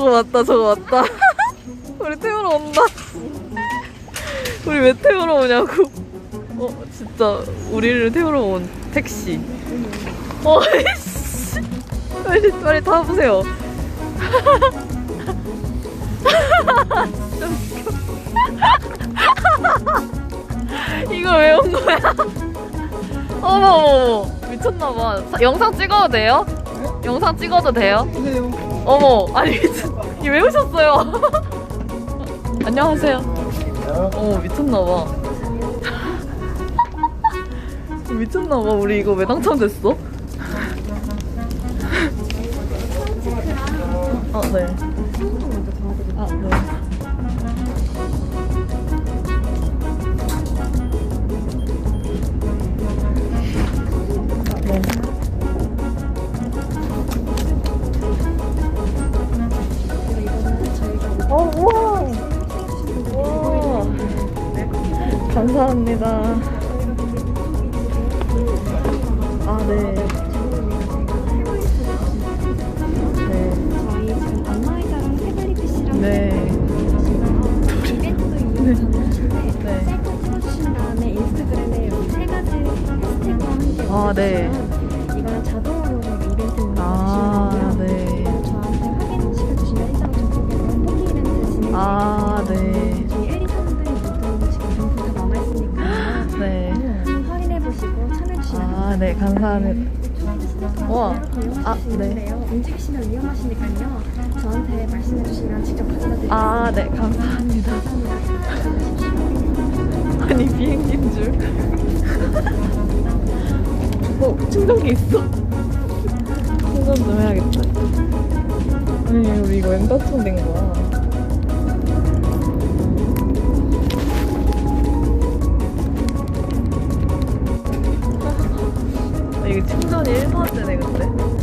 저거 맞다, 저거 맞다. 우리 태우러 온다. 우리 왜 태우러 오냐고. 진짜 우리를 태우러 온 택시. 씨. 빨리 타보세요. 진짜 웃겨. 이걸 왜 온 거야? 어머, 미쳤나봐. 영상 찍어도 돼요? 영상 찍어도 돼요? 어머, 아니 이게 왜 오셨어요? 안녕하세요. 어머, 미쳤나봐. 미쳤나봐. 우리 이거 왜 당첨됐어? 네. 네. 우와. 감사합니다. 네. 저희 지금 안마의자랑 태블릿 PC랑 네. 이벤트도 있는 전화인데 네. 셀카 찍어주신 다음에 인스타그램에 여기 세 가지 해시태그와 함께 네. 올려주시면 이거는 자동으로 저희 이벤트 올려주시면 네. 저한테 확인시켜주시면 일정 전국에서 포기 이벤트 진행 네. 저희 1, 2, 3등이 모두 지금 정품 다 남아있으니까 네. 한번 확인해보시고 참여해주시면 네, 감사합니다. 우와. 네. 움직이시면 위험하시니까요. 저한테 말씀해주시면 직접 가져다 드릴게요. 네, 감사합니다. 아니, 비행기인 줄. 충전기 있어. 충전 좀 해야겠다. 아니, 우리 이거 엠다촌 된 거야. 이게 충전이 1%네, 근데.